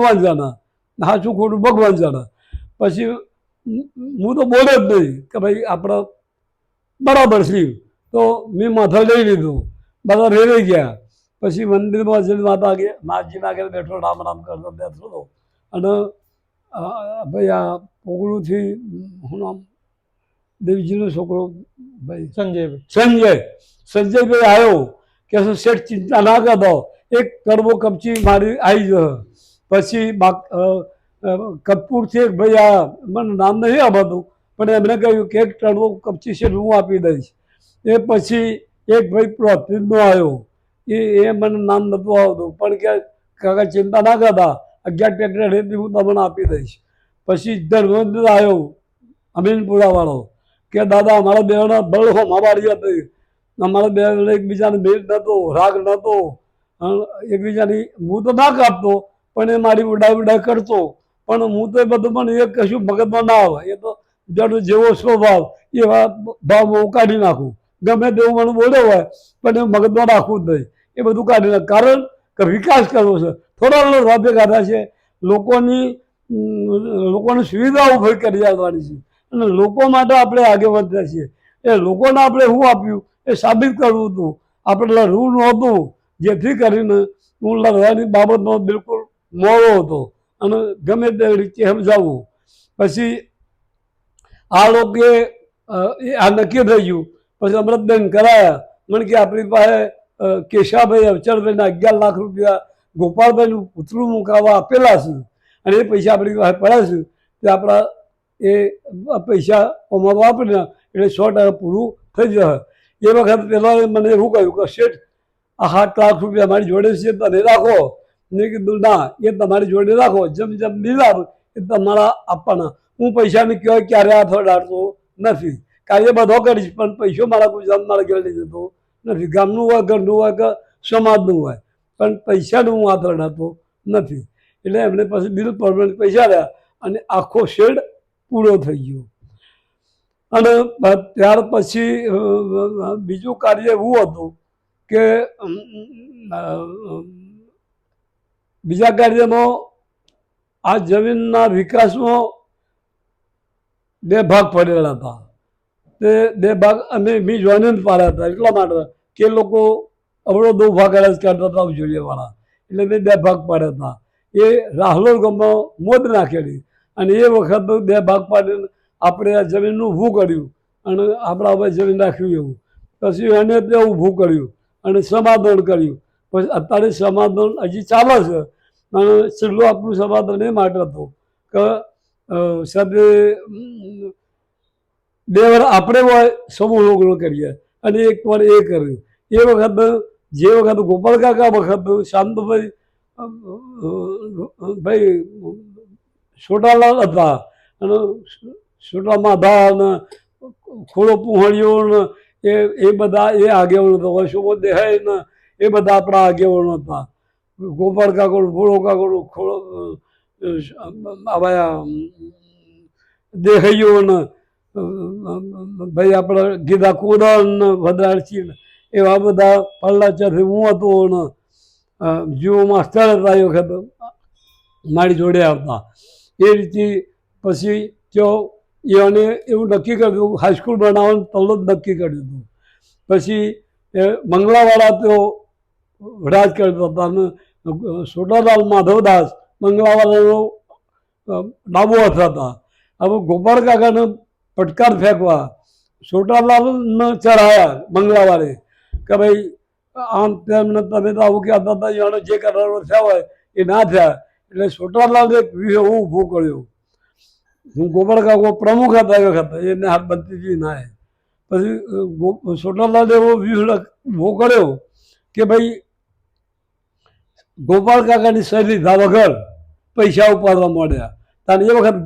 ભગવાન જાણે, સાચું ખોટું ભગવાન જાણે. પછી હું તો બોલે જ નહીં કે ભાઈ આપણે બરાબર છે. તો મેં માથા લઈ લીધું, બધા રેડી ગયા. પછી મંદિરમાં જઈને માતાજીના આગળ બેઠો, રામ રામ કરતો બેઠો હતો. અને ભાઈ આ પોગળુંથી હું નામ દેવજીનો છોકરો ભાઈ સંજયભાઈ આવ્યો કે શેઠ ચિંતા ના કરતો, એક કડવો કપચી મારી આવી જશે. પછી કપૂરથી એક ભાઈ આ મને નામ નહીં આવતું, પણ એમણે કહ્યું કે એક કડવો કપચી શેઠ હું આપી દઈશ. એ પછી એક ભાઈ પ્રોફિટનો આવ્યો, એ મને નામ નહોતું આવતું, પણ કે કાકા ચિંતા ના કરતા, 11 ટ્રેક્ટર હતી હું તમને આપી દઈશ. પછી ધર્મેન્દ્ર આવ્યો અમીનપુરાવાળો કે દાદા અમારા બેના બળ હોમાવાળી હતી, અમારા બે એકબીજાને ભેદ નહોતો, રાગ નહોતો, એકબીજાની હું તો ના કાપતો પણ એ મારી ઉડાઈ કરતો. પણ હું તો એ બધું પણ એ કશું મગજમાં ના આવે. એ તો જેનો જેવો સ્વભાવ એવા ભાવ હું કાઢી નાખું. ગમે તેવું મને બોલ્યો હોય પણ એ મગજમાં રાખવું જ નહીં, એ બધું કાઢી નાખ. કારણ કે વિકાસ કરવો છે, થોડા રાબે કાઢ્યા છે, લોકોની સુવિધાઓ ઉભી કરી આવવાની છે, અને લોકો માટે આપણે આગળ વધ્યા છીએ. એ લોકોને આપણે શું આપ્યું એ સાબિત કરવું હતું. આપણે લડવું નહોતું, જેથી કરીને હું લડવાની બાબતનો બિલકુલ મોડો હતો અને ગમે તે રીતે સમજાવવું. પછી આ લોકોએ આ નક્કી થઈ ગયું. પછી અમૃતબેન કરાયા. મને કે આપણી પાસે કેશાભાઈ અવચરભાઈના 11 લાખ રૂપિયા ગોપાલભાઈનું પુતળું મુકાવવા આપેલા છે, અને એ પૈસા આપણી પાસે પડ્યા છે. તે આપણા એ પૈસા અમારો વાપરીને એટલે 100% પૂરું થઈ જશે. એ વખત પહેલાં મને એવું કહ્યું કે શેઠ આ 7 લાખ રૂપિયા મારી જોડે છે, તમે રાખો. મેં કીધું ના, એ તમારી જોડે રાખો, જેમ જેમ મિલાવ એ તમારા આપવાના. હું પૈસાની કહેવાય ક્યારે હાથ અડાડતો નથી. કાર્ય બધો કરીશ પણ પૈસો મારા ગુજરાત મારા ઘેર લઈ જતો નથી. ગામનું હોય, ઘરનું હોય કે સમાજનું હોય, પણ પૈસાનું હું હાથ અડાડતો નથી. એટલે એમને પછી બિલ પરમેન્ટ પૈસા રહ્યા અને આખો શેડ પૂરો થઈ ગયો. અને ત્યાર પછી બીજું કાર્ય એવું હતું કે બીજા કાર્યમાં આ જમીનના વિકાસમાં 2 ભાગ પડેલા હતા. તે 2 ભાગ અમે જોઈને પાડ્યા હતા, એટલા માટે કે લોકો અવળો 2 ભાગ કરતા હતા ઉજળીવાળા. એટલે મેં 2 ભાગ પાડ્યા હતા. એ રાહલોલ ગામમાં મોદ નાખેલી, અને એ વખત 2 ભાગ પાડીને આપણે આ જમીનનું ઊભું કર્યું અને આપણા હવે જમીન રાખ્યું એવું. પછી એને ત્યાં ઊભું કર્યું અને સમાધાન કર્યું. પછી અત્યારે સમાધાન હજી ચાલે છે. અને છેલ્લું આપણું સમાધાન એ માટે હતું કે સાહેબ 2 વાર આપણે હોય સમૂહ લગ્ન કરીએ, અને 1 વાર એ કર્યું. એ વખત જે વખત ગોપાલ કાકા વખત શાંતભાઈ ભાઈ છોટાલાલ હતા, અને છોટા માધા ને ખોડો પુહળીઓ ને એ બધા એ આગેવાનો હતા. વૈષ્ણવ દેહાઈ ને એ બધા આપણા આગેવાનો હતા. ગોપાલ કાકોડ, ભોળો કાકોડ, ખોડો આવા દેહાઈઓ ને ભાઈ આપણે ગીધા કોદળ ને વદારચી ને એવા બધા પલ્લાચાથી હું હતો ને જીવો માસ્તર હતા એ વખત મારી જોડે આવતા. એ રીતે પછી જો એને એવું નક્કી કર્યું હાઈસ્કૂલ બનાવવાનું તરત નક્કી કર્યું હતું. પછી મંગલાવાળા તો રાજ કરતા હતા, અને છોટાલાલ માધવદાસ મંગલાવાળાનો ડાબો હાથ હતા. હવે ગોપાલ કાકાને પટકાર ફેંકવા છોટાલાલને ચઢાયા મંગલાવાળે કે ભાઈ આમ તેમને તમે તો આવું કહેતા હતા, એને જે કરારો થયા હોય એ ના થયા. એટલે છોટાલાલે એક વ્યૂહ એવું ઊભું કર્યું. હું ગોપાલ કાકો પ્રમુખ હતા એ વખત, એને હાથ બનતી ના. પછી છોટાલાલે એવો વ્યૂહ ઊભો કર્યો કે ભાઈ ગોપાલ કાકાની સહી લીધા વગર પૈસા ઉપાડવા માંડ્યા. કારણ એ વખત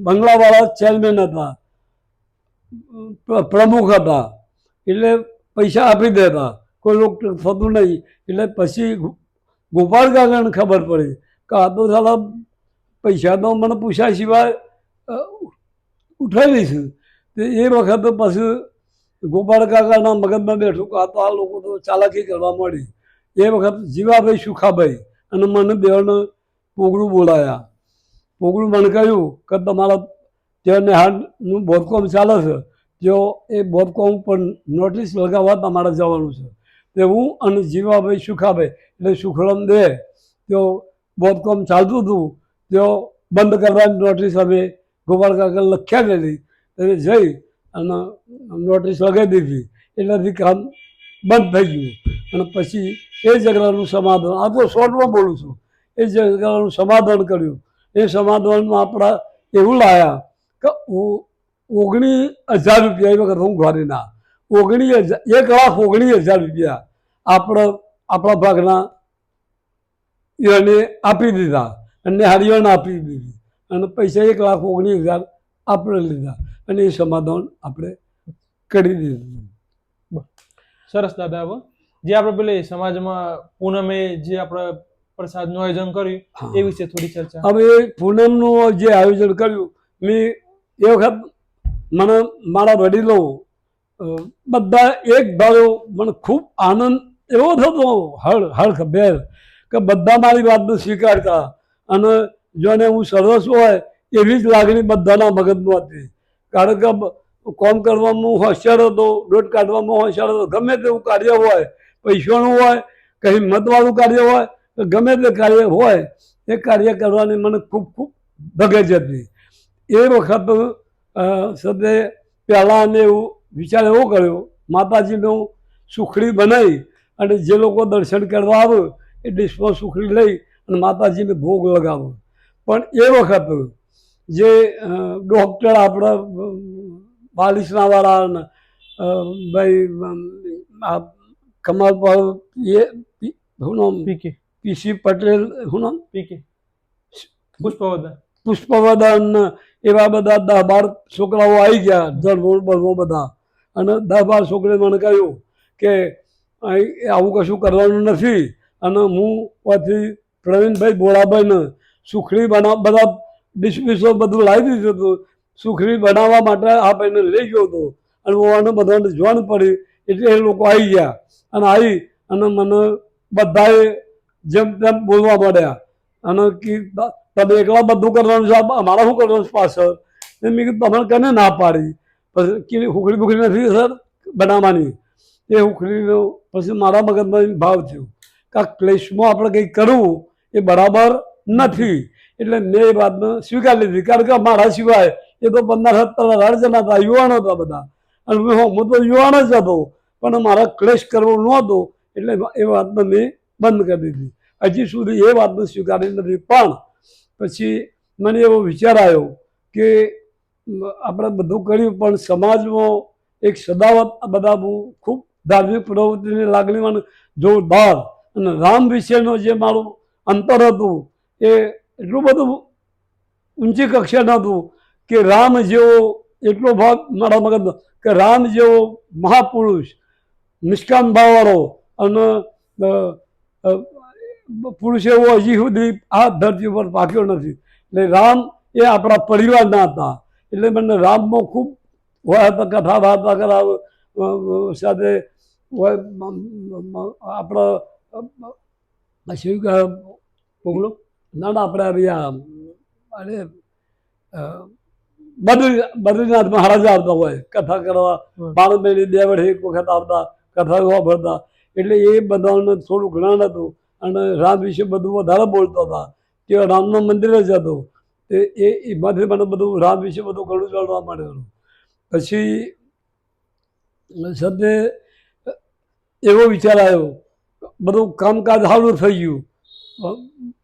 બંગલાવાળા ચેરમેન હતા, પ્રમુખ હતા, એટલે પૈસા આપી દેતા, કોઈ લોકો થતું નહીં. એટલે પછી ગોપાલ કાકાને ખબર પડી કે આ તો સાલા પૈસા તો મને પૂછ્યા સિવાય ઉઠાવી લઈશું. એ વખતે પછી ગોપાલ કાકાના મગજમાં બેઠું કે આ તો આ લોકો તો ચાલાકી કરવા માંડી. એ વખત જીવાભાઈ સુખાભાઈ અને મને બેને પોગળું બોલાયા. પોગળું મને કહ્યું કે તમારા ત્યાં હાલનું બોધકામ ચાલે છે, જો એ બોધકામ પર નોટિસ લગાવવા તમારે જવાનું છે. તે હું અને જીવાભાઈ સુખાભાઈ એટલે સુખરામ દે તો બોધકામ ચાલતું હતું, તો બંધ કરવાની નોટિસ અમે ગોપાલ કાકા લખ્યા ગયેલી, એટલે જઈ અને નોટિસ લગાવી દીધી. એટલાથી કામ બંધ થઈ ગયું. અને પછી એ ઝઘડાનું સમાધાન, આ તો શોર્ટમાં બોલું છું, એ ઝઘડાનું સમાધાન કર્યું. એ સમાધાનમાં આપણા એવું લાયા કે 19,000 રૂપિયા, એ વખત હું ઘરેના 1,19,000 રૂપિયા આપણા ભાગના એને આપી દીધા અને હરિયાણા આપી દીધી, અને પૈસા 1,19,000 આપણે લીધા અને એ સમાધાન આપણે કરી દીધું. સરસ દાદા. હવે જે આપણે પેલે સમાજમાં પૂનમે જે આપણે પ્રસાદનું આયોજન કર્યું એ વિશે થોડી ચર્ચા. હવે પૂનમનું જે આયોજન કર્યું, મેં એ વખત મને મારા વડીલો બધા એક ધારો, મને ખૂબ આનંદ એવો થતો હળખભેર કે બધા મારી વાતને સ્વીકારતા, અને જોને હું સરસ હોય એવી જ લાગણી બધાના મગજમાં હતી. કારણ કે કામ કરવામાં હું હોશિયાર હતો, દોટ કાઢવામાં હોશિયાર હતો. ગમે તેવું કાર્ય હોય, પૈસાનું હોય કે હિંમતવાળું કાર્ય હોય કે ગમે તે કાર્ય હોય, એ કાર્ય કરવાની મને ખૂબ ખૂબ ધગજ હતી. એ વખત સાથે પહેલાં અમે એવું વિચાર એવો કર્યો, માતાજીનું સુખડી બનાવી અને જે લોકો દર્શન કરવા આવે એ ડિશમાં સુખડી લઈ અને માતાજીને ભોગ લગાવો. પણ એ વખત જે ડૉક્ટર આપણા બાલિશનાવાળા ભાઈ કમલપાલ શું નામ, પીસી પટેલ, શું નામ, પુષ્પવદન, એવા બધા 10-12 છોકરાઓ આવી ગયા, જળમોળ બળમો બધા. અને 10-12 છોકરે મને કહ્યું કે આવું કશું કરવાનું નથી, અને હું પછી પ્રવીણભાઈ ભોળાભાઈને સુખડી બધા ડિશમિશો બધું લાવી દીધું હતું. સુખડી બનાવવા માટે આ ભાઈને લઈ ગયો હતો, અને હું બધાને જોવાનું પડી એટલે એ લોકો આવી ગયા. અને આવી અને મને બધાએ જેમ તેમ બોલવા માંડ્યા, અને કે તમે એકલા બધું કરવાનું છે, અમારા શું કરવાનું પાછળ. મેં કીધું તમને કને ના પાડી, પછી હુખડી બુખડી નથી સર બનાવવાની. એ હુખડીનો પછી મારા મગજમાં ભાવ થયો કે આ ક્લેશમાં આપણે કંઈક કરવું એ બરાબર નથી. એટલે મેં એ વાતને સ્વીકારી લીધી. કારણ કે મારા સિવાય એ તો 15-17 જણા હતા, યુવાનો હતા બધા, અને હું તો યુવાન જ હતો, પણ મારા ક્લેશ કરવો નહોતો. એટલે એ વાતને મેં બંધ કરી દીધી. હજી સુધી એ વાતને સ્વીકારી નથી. પણ પછી મને એવો વિચાર આવ્યો કે આપણે બધું કર્યું, પણ સમાજમાં એક સદાવત બધા ખૂબ ધાર્મિક પ્રવૃત્તિની લાગણીમાં જોરદાર, અને રામ વિશેનો જે મારું અંતર હતું એ એટલું બધું ઊંચી કક્ષાનું હતું કે રામ જેવો એટલો ભાગ મારા મગજમાં કે રામ જેવો મહાપુરુષ, નિષ્કામ ભાવવાળો અને પુરુષ એવો હજી સુધી આ ધરતી ઉપર પાક્યો નથી. એટલે રામ એ આપણા પરિવારના હતા. એટલે મને રામમાં ખૂબ હોય હતા, કથા વાર્તા કરાવ સાથે આપણા શું કહે પોગલું ના ના આપણે રહ્યા અરે બદ્રીનાથ મહારાજ આવતા હોય કથા કરવા, 12 મહિને 2 વર્ષે એક વખત આવતા, કથા ભરતા. એટલે એ બધાને થોડું જ્ઞાન હતું, અને રામ વિશે બધું વધારે બોલતા હતા. તે રામનું મંદિર જ હતું. એમાંથી મને બધું રામ વિશે બધું ઘણું જાણવા મળેલું. પછી સાથે એવો વિચાર આવ્યો, બધું કામકાજ સારું થઈ ગયું,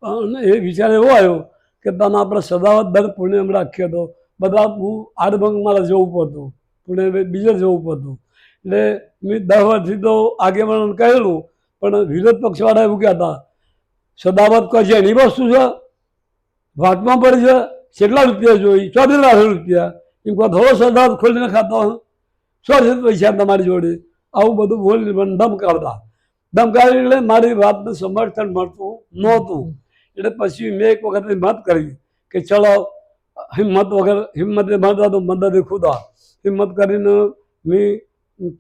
અને એ વિચાર એવો આવ્યો કે તમે આપણે સદાવત દર પુણ્યમ રાખ્યો હતો. બધા હું આડભંગ મારે જવું પડતું, પુણે બીજે જવું પડતું. એટલે મેં 10 વર્ષથી તો આગેવાનોને કહેલું, પણ વિરોધ પક્ષવાળા એવું કહેતા સદાવત કહે છે એની વસ્તુ છે, વાતમાં પડી છે, કેટલા રૂપિયા જોઈ, 14 લાખ રૂપિયા, એમ કહો થોડો સદાવત ખોલીને ખાતો હોય, 100 પૈસા તમારી જોડે, આવું બધું બોલી મને ધમકાવતા. એટલે મારી વાતને સમર્થન મળતું નહોતું. એટલે પછી મેં એક વખત હિંમત કરી કે ચલો હિંમત વગર, હિંમતે મળતા તો મદદ ખુદા. હિંમત કરીને મેં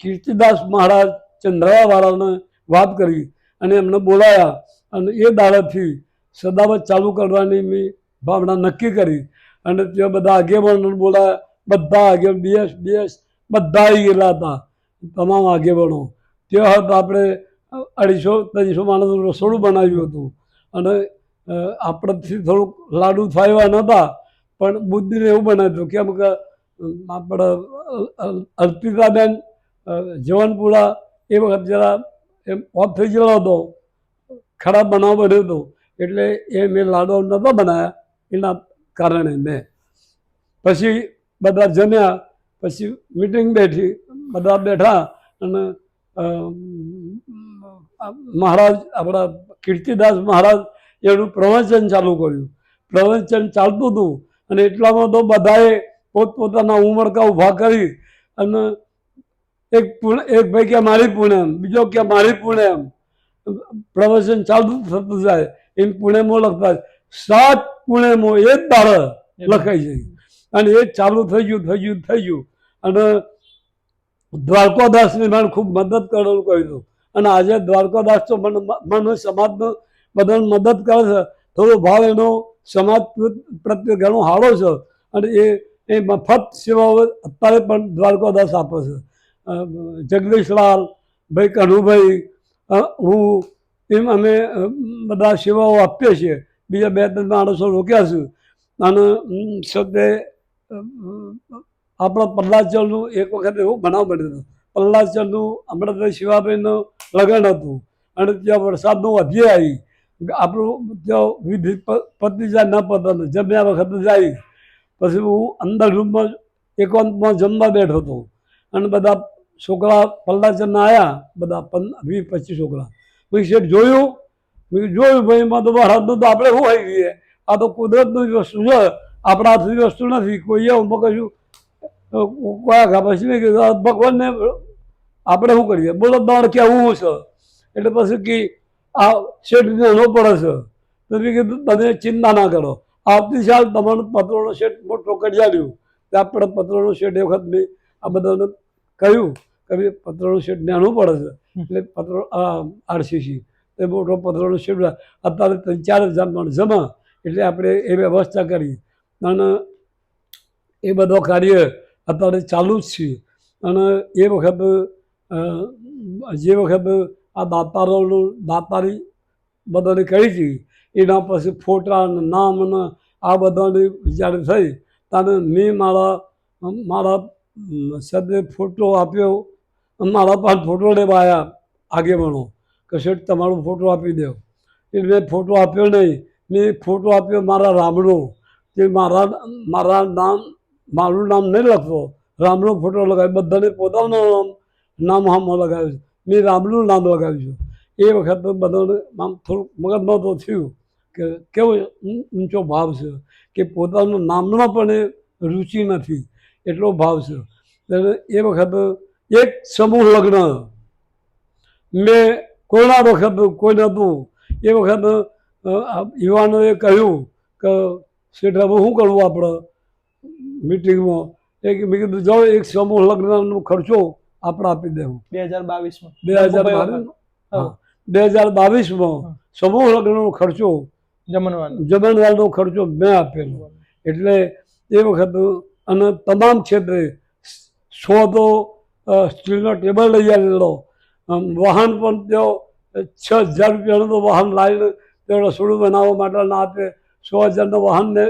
કીર્તિદાસ મહારાજ ચંદ્રાવાળાને વાત કરી અને એમને બોલાયા, અને એ દાડાથી સદાવત ચાલુ કરવાની મેં ભાવના નક્કી કરી. અને ત્યાં બધા આગેવાનો બોલાયા, બધા બીએસ બધા આવી ગયેલા હતા, તમામ આગેવાનો. ત્યાં હતા આપણે 250-300 માણસનું રસોડું બનાવ્યું હતું. અને આપણેથી થોડુંક લાડુ થાય નહોતા, પણ બુદ્ધિને એવું બનાવ્યું કેમ કે આપણે અર્પિતાબેન જવનપુરા એ વખત જરા એમ ઓફ થઈ ગયેલો હતો, ખરાબ બનાવ બન્યો હતો, એટલે એ મેં લાડુ નહોતા બનાવ્યા, એના કારણે મેં પછી બધા જમ્યા, પછી મિટિંગ બેઠી, બધા બેઠા અને મહારાજ આપણા કીર્તિદાસ મહારાજ એનું પ્રવચન ચાલુ કર્યું. પ્રવચન ચાલતું હતું અને એટલામાં તો બધાએ પોતપોતાના ઉમરકા ઊભા કરી અને એક ભાઈ કે મારી પુણ્યમ, બીજો કે મારી પુણ્યમ, પ્રવચન ચાલતું થતું જાય એમ પુણ્યમો લખતા 7 પુણ્યમો એ જ દાડે લખાઈ જાય. અને એ ચાલુ થઈ ગયું. અને દ્વારકાદાસને મને ખૂબ મદદ કરવાનું કહ્યું. અને આજે દ્વારકાદાસ તો મને સમાજનો બધાને મદદ કરે છે, થોડો ભાવ એનો સમાજ પ્રત્યે ઘણો સારો છે. અને એ મફત સેવાઓ અત્યારે પણ દ્વારકાદાસ આપે છે. જગદીશલાલ ભાઈ, કનુભાઈ, હું એમ અમે બધા સેવાઓ આપીએ છીએ. બીજા 2-3 માણસો રોક્યા છે. અને સાથે આપણા પ્રહલાદચંદનું એક વખત એવું બનાવ બન્યો હતો. પ્રહલાદચંદનું હમણાં શિવાભાઈનું લગ્ન હતું અને ત્યાં વરસાદનું અધ્યય આવી, આપણું ત્યાં વિધિ પતી જાય ન પતા જમ્યા વખતે જાય. પછી હું અંદર રૂમમાં એકાંતમાં જમવા બેઠો હતો અને બધા છોકરા પ્રહલાદચંદના આવ્યા, બધા 20-25 છોકરા. પછી શેઠ જોયું ભાઈ, એમાં તો વરસાદનું તો આપણે શું આવી ગઈએ, આ તો કુદરતની વસ્તુ છે, આપણા હાથની વસ્તુ નથી. કોઈએ હું કશું કયા ખા પછી મેં કીધું ભગવાનને આપણે શું કરીએ, બોલો તમારે કેવું છે. એટલે પછી કે આ શેઠ નાનો પડે છે, તો મેં કીધું તમે ચિંતા ના કરો, આવતી સાલ તમારો પત્રોનો શેઠ મોટો કરી આવ્યું. આપણે પત્રોનો શેઠ એ વખત મેં આ બધાને કહ્યું કે ભાઈ પત્રોનો શેઠ નાનું પડે છે, એટલે પત્રો આરસીસી એ મોટો પત્રોનો શેઠ અત્યારે 3-4 હજાર માણસ જમા, એટલે આપણે એ વ્યવસ્થા કરી. અને એ બધો કાર્ય અત્યારે ચાલુ જ છે. અને એ વખત જે વખત આ દાતારી બધાને કરી હતી, એના પછી ફોટા નામ અને આ બધાની જ્યારે થઈ ત્યારે મેં મારા સાથે ફોટો આપ્યો. મારા પાસે ફોટો લેવા આવ્યા આગેવાનો કે શેઠ તમારો ફોટો આપી દો. એટલે મેં ફોટો આપ્યો નહીં, મેં ફોટો આપ્યો મારા રામનો, જે મારું નામ નહીં લખતો, રામનો ફોટો લગાવ્યો. બધાને પોતાનું નામ હામો લગાવ્યું છે, મેં રામનું નામ લગાવ્યું છે. એ વખત બધાને આમ થોડુંક મગજમાં તો થયું કે કેવો ઊંચો ભાવ છે કે પોતાનું નામનો પણ એ રુચિ નથી, એટલો ભાવ છે. એ વખત એક સમૂહ લગ્ન મેં કોઈના વખત કોઈ નહોતું. એ વખત યુવાનોએ કહ્યું કે શેઠ હવે શું કરવું આપણે મિટિંગમાં. મેં કીધું જાઓ એક સમૂહ લગ્નનો ખર્ચો આપણે આપી દેવું. 2022માં સમૂહ લગ્નનો ખર્ચો, જમણવારનો ખર્ચો મેં આપેલો. એટલે એ વખત અને તમામ ક્ષેત્રે 100 તો સ્ટીલનો ટેબલ લઈ આવેલો, વાહન પણ તેઓ 6,000 રૂપિયાનું તો વાહન લાવીને તેઓ રસોડું બનાવવા માટેના આપે, 100,000નો વાહનને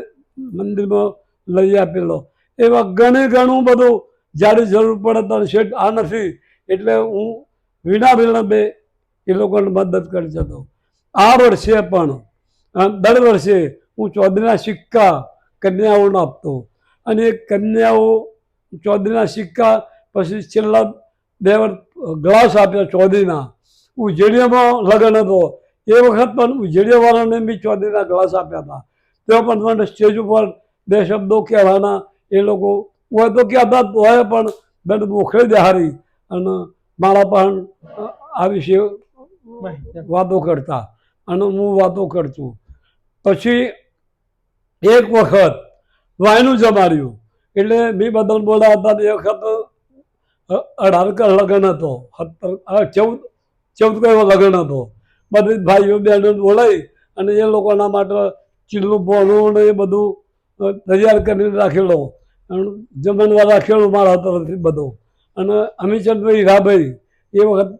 મંદિરમાં લઈ આપેલો. એવા ઘણું બધું જ્યારે જરૂર પડે ત્યારે શેઠ આ નથી એટલે હું વિના વિલંબે એ લોકોને મદદ કરી જતો. આ વર્ષે પણ દર વર્ષે હું ચોધરીના સિક્કા કન્યાઓને આપતો. અને એ કન્યાઓ ચોધરીના સિક્કા પછી છેલ્લા 2 વર્ષ ગ્લાસ આપ્યા ચોધરીના. ઉજેડીયામાં લગ્ન હતો એ વખત પણ ઉજેડીયાવાળાને બી ચોધરીના ગ્લાસ આપ્યા હતા. તેઓ પણ મને સ્ટેજ ઉપર 2 શબ્દો કહેવાના, એ લોકો હોય તો કહેતા હોય પણ બેન મોખરે દેહારી અને મારા પણ આ વિશે વાતો કરતા અને હું વાતો કરતો. પછી એક વખત વાયનું જમાડ્યું, એટલે મેં બધાને બોલાવતા. એ વખત 18 લગ્ન હતો, 14 કયો લગ્ન હતો. બધી ભાઈઓ બહેનો બોલાવી અને એ લોકોના માટે ચીલું બોનું ને એ બધું તૈયાર કરીને રાખેલો અને જમણવાર રાખેલો મારા તરફથી બધો. અને અમીચંદભાઈ હીરાભાઈ એ વખત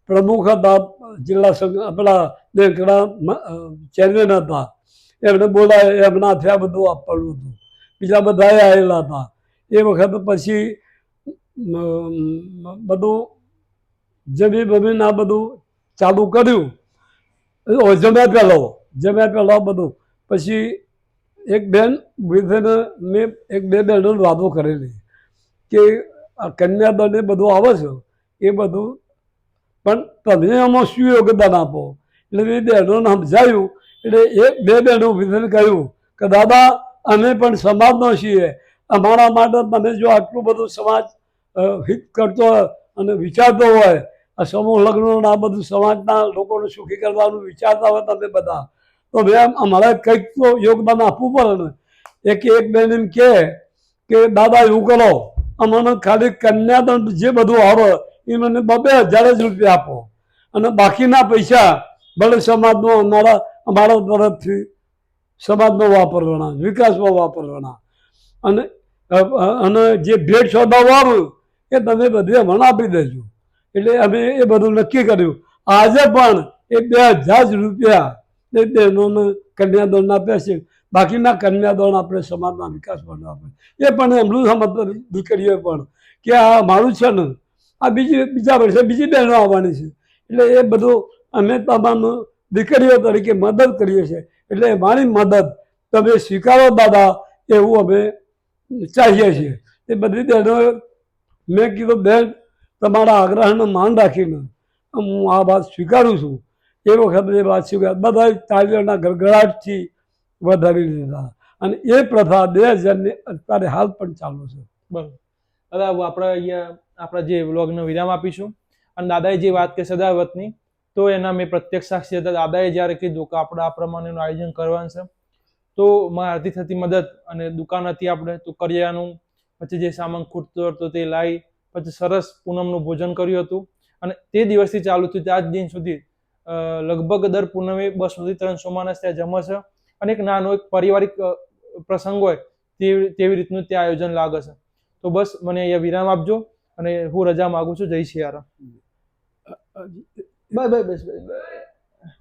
પ્રમુખ હતા જિલ્લા સંઘ પેલા બેંકના ચેરમેન હતા. એમને બોલાય એમના હાથે આ બધું આપવાનું હતું. બીજા બધાએ આવેલા હતા એ વખત. પછી બધું જમીન આ બધું ચાલુ કર્યું. જમ્યા પહેલો બધું. પછી એક બેન વિધેને મેં એક બે બહેનો વાતો કરેલી કે આ કન્યાદાન એ બધું આવે છે એ બધું પણ તમે આમાં શું યોગદાન આપો. એટલે એ બહેનોને સમજાયું. એટલે એક બે બહેનો વિધેને કહ્યું કે દાદા અમે પણ સમાજનો છીએ, અમારા માટે તમે જો આટલું બધું સમાજ હિત કરતો અને વિચારતો હોય, આ સમૂહ લગ્ન આ બધું સમાજના લોકોને સુખી કરવાનું વિચારતા હોય તમે બધા, તો મેં અમારે કંઈક તો યોગદાન આપવું પડે ને. એક બેન એમ કે દાદા એવું કરો, અમને ખાલી કન્યાદાન જે બધું આવે એ મને 2,000 જ રૂપિયા આપો અને બાકીના પૈસા ભલે સમાજનો અમારા તરફથી સમાજનો વાપરવાના, વિકાસમાં વાપરવાના. અને જે ભેટ સોદાઓ આવ્યું એ તમે બધે અમને આપી દેજો. એટલે અમે એ બધું નક્કી કર્યું. આજે પણ એ 2,000 જ રૂપિયા એ બહેનોને કન્યાદાન આપ્યા છે. બાકીના કન્યાદાન આપણે સમાજના વિકાસ માટે આપે. એ પણ એમનું સમજ દીકરીઓ પણ કે આ મારું છે ને, આ બીજા વર્ષે બીજી બહેનો આવવાની છે. એટલે એ બધું અમે તમામ દીકરીઓ તરીકે મદદ કરીએ છીએ. એટલે મારી મદદ તમે સ્વીકારો દાદા, એવું અમે ચાહીએ છીએ. એ બધી બહેનોએ મેં કીધું બેન તમારા આગ્રહને માન રાખીને હું આ વાત સ્વીકારું છું. એ વખતે એ વાત સ્વીકાર બધા તાળીઓના ગડગડાટથી વધારી લીધા. અને એ પ્રથા 2000 અત્યારે હાલ પણ ચાલુ છે. બરાબર. દાદા આપણે અહીંયા આપણા જે વ્લોગનો વિરામ આપીશું. અને દાદાએ જે વાત કરી સદાવતની, તો એના મેં પ્રત્યક્ષ સાક્ષી હતા. દાદાએ જ્યારે કીધું કે આપણે આ પ્રમાણેનું આયોજન કરવાનું છે, તો મારાથી થતી મદદ અને દુકાન હતી આપણે તો કરિયાનું, પછી જે સામાન ખૂટતો હતો તે લાવી, પછી સરસ પૂનમનું ભોજન કર્યું હતું. અને તે દિવસથી ચાલુ થયું આજ દિન સુધી લગભગ દર પૂનમે 200 થી 300 માણસ ત્યાં જમે છે. અને એક નાનો એક પારિવારિક પ્રસંગ હોય તેવી રીતનું ત્યાં આયોજન લાગે છે. તો બસ મને અહીંયા વિરામ આપજો અને હું રજા માગું છું. જય સિયારામ.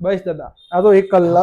બસ દાદા, આ તો 1 કલાક